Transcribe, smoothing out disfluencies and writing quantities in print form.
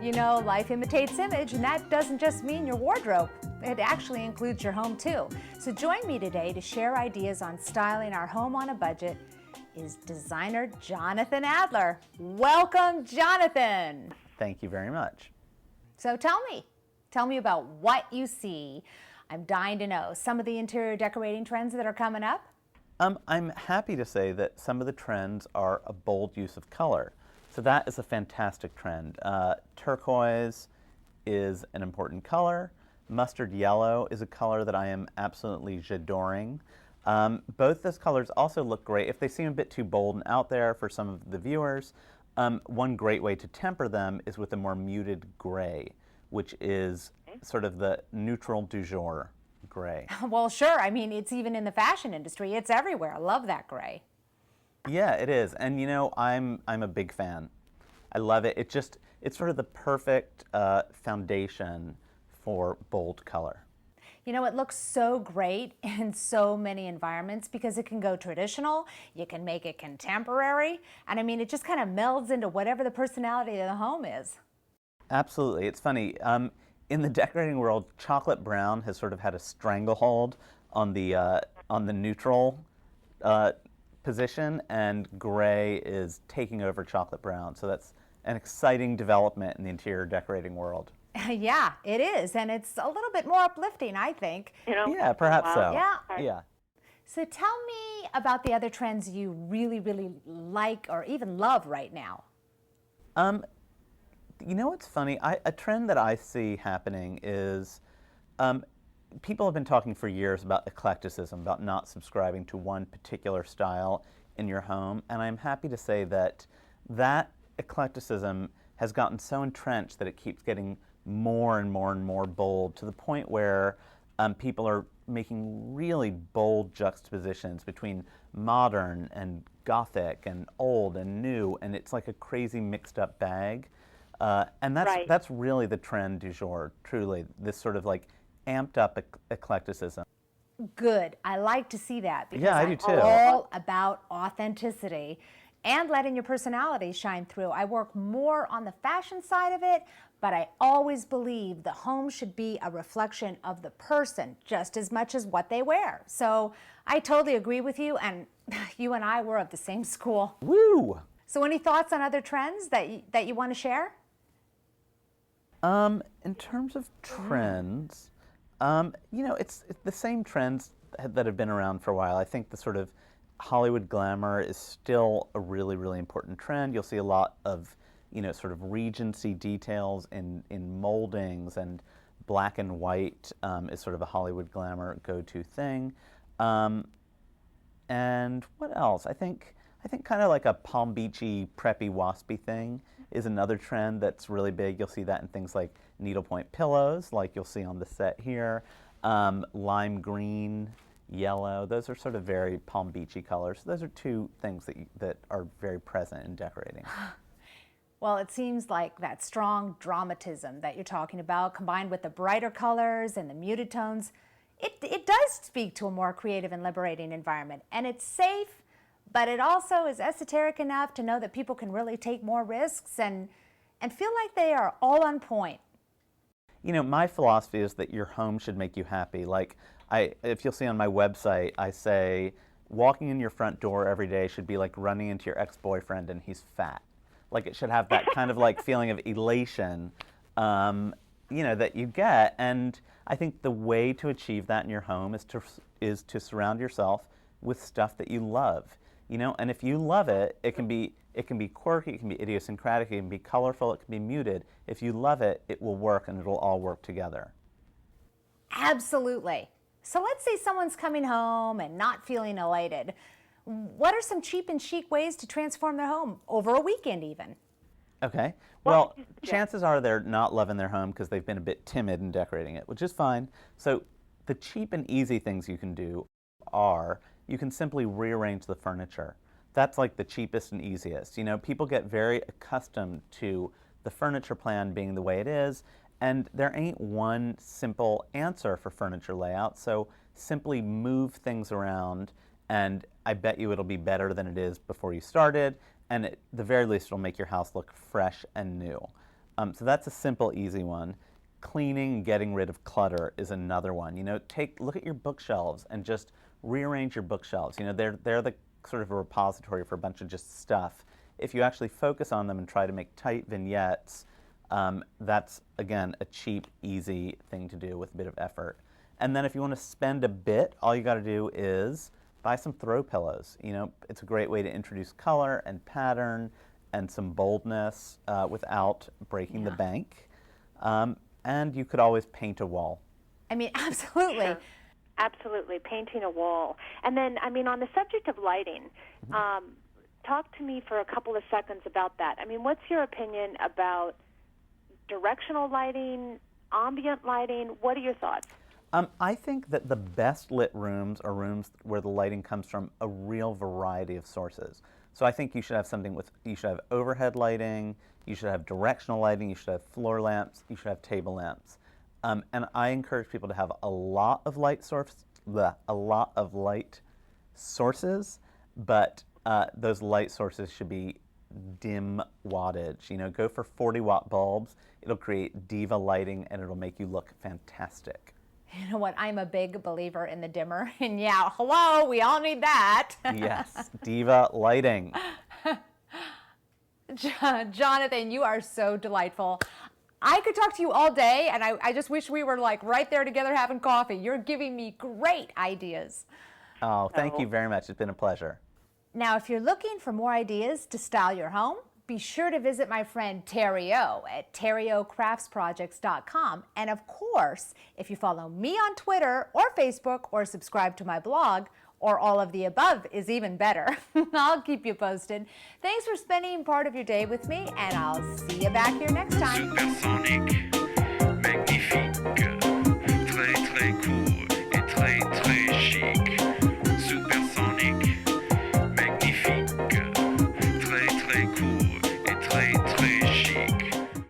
You know, life imitates image, and that doesn't just mean your wardrobe. It actually includes your home too. So join me today to share ideas on styling our home on a budget is designer Jonathan Adler. Welcome, Jonathan. Thank you very much. So tell me about what you see. I'm dying to know some of the interior decorating trends that are coming up. I'm happy to say that some of the trends are a bold use of color. So that is a fantastic trend. Turquoise is an important color. Mustard yellow is a color that I am absolutely j'adoring. Both those colors also look great. If they seem a bit too bold and out there for some of the viewers, one great way to temper them is with a more muted gray, which is sort of the neutral du jour gray. Well, sure. I mean, it's even in the fashion industry. It's everywhere. I love that gray. Yeah, it is. And you know, I'm a big fan. I love it. It's sort of the perfect foundation for bold color. You know, it looks so great in so many environments because it can go traditional, you can make it contemporary, and I mean, it just kind of melds into whatever the personality of the home is. Absolutely. It's funny. In the decorating world, chocolate brown has sort of had a stranglehold on the neutral position, and gray is taking over chocolate brown. So that's an exciting development in the interior decorating world. Yeah, it is, and it's a little bit more uplifting, I think. You know? Yeah, perhaps so. Yeah. Yeah. So tell me about the other trends you really, really like or even love right now. You know what's funny? A trend that I see happening is people have been talking for years about eclecticism, about not subscribing to one particular style in your home, and I'm happy to say that that eclecticism has gotten so entrenched that it keeps getting more and more and more bold, to the point where people are making really bold juxtapositions between modern and Gothic and old and new, and it's like a crazy mixed up bag. And that's really the trend du jour, truly, this sort of like amped up eclecticism. Good. I like to see that because Yeah, I do I'm too. all about authenticity and letting your personality shine through. I work more on the fashion side of it, but I always believe the home should be a reflection of the person just as much as what they wear. So I totally agree with you, and you and I were of the same school. Woo! So any thoughts on other trends that you want to share? In terms of trends, you know, it's the same trends that have been around for a while. I think the sort of Hollywood glamour is still a really, really important trend. You'll see a lot of, you know, sort of Regency details in moldings, and black and white is sort of a Hollywood glamour go-to thing. And what else? I think kind of like a Palm Beachy, preppy, waspy thing is another trend that's really big. You'll see that in things like needlepoint pillows, like you'll see on the set here, lime green, yellow. Those are sort of very Palm Beachy colors. Those are two things that are very present in decorating. Well, it seems like that strong dramatism that you're talking about, combined with the brighter colors and the muted tones, it does speak to a more creative and liberating environment. And it's safe, but it also is esoteric enough to know that people can really take more risks and feel like they are all on point. You know, my philosophy is that your home should make you happy. Like, if you'll see on my website, I say walking in your front door every day should be like running into your ex-boyfriend and he's fat. Like, it should have that kind of like feeling of elation, you know, that you get. And I think the way to achieve that in your home is to surround yourself with stuff that you love. You know, and if you love it, it can be quirky, it can be idiosyncratic, it can be colorful, it can be muted. If you love it, it will work, and it'll all work together. Absolutely. So let's say someone's coming home and not feeling elated. What are some cheap and chic ways to transform their home over a weekend even? Okay. Well, chances are they're not loving their home because they've been a bit timid in decorating it, which is fine. So the cheap and easy things you can do are you can simply rearrange the furniture. That's like the cheapest and easiest. You know, people get very accustomed to the furniture plan being the way it is, and there ain't one simple answer for furniture layout, so simply move things around, and I bet you it'll be better than it is before you started, and at the very least it'll make your house look fresh and new. So that's a simple, easy one. Cleaning and getting rid of clutter is another one. You know, look at your bookshelves and just rearrange your bookshelves. You know, they're the sort of a repository for a bunch of just stuff. If you actually focus on them and try to make tight vignettes, that's, again, a cheap, easy thing to do with a bit of effort. And then if you want to spend a bit, all you got to do is buy some throw pillows. You know, it's a great way to introduce color and pattern and some boldness without breaking the bank. And you could always paint a wall. I mean, absolutely. Sure. Absolutely, painting a wall. And then, I mean, on the subject of lighting, talk to me for a couple of seconds about that. I mean, what's your opinion about directional lighting, ambient lighting? What are your thoughts? I think that the best lit rooms are rooms where the lighting comes from a real variety of sources. So I think you should have you should have overhead lighting, you should have directional lighting, you should have floor lamps, you should have table lamps. And I encourage people to have a lot of light sources, but those light sources should be dim wattage. You know, go for 40-watt bulbs. It'll create diva lighting and it'll make you look fantastic. You know what? I'm a big believer in the dimmer. And yeah, hello, we all need that. Yes, diva lighting. Jonathan, you are so delightful. I could talk to you all day, and I just wish we were like right there together having coffee. You're giving me great ideas. Oh, thank you very much. It's been a pleasure. Now, if you're looking for more ideas to style your home, be sure to visit my friend Terry O at terriocraftsprojects.com. And of course, if you follow me on Twitter or Facebook or subscribe to my blog, or all of the above is even better, I'll keep you posted. Thanks for spending part of your day with me, and I'll see you back here next time. Supersonic.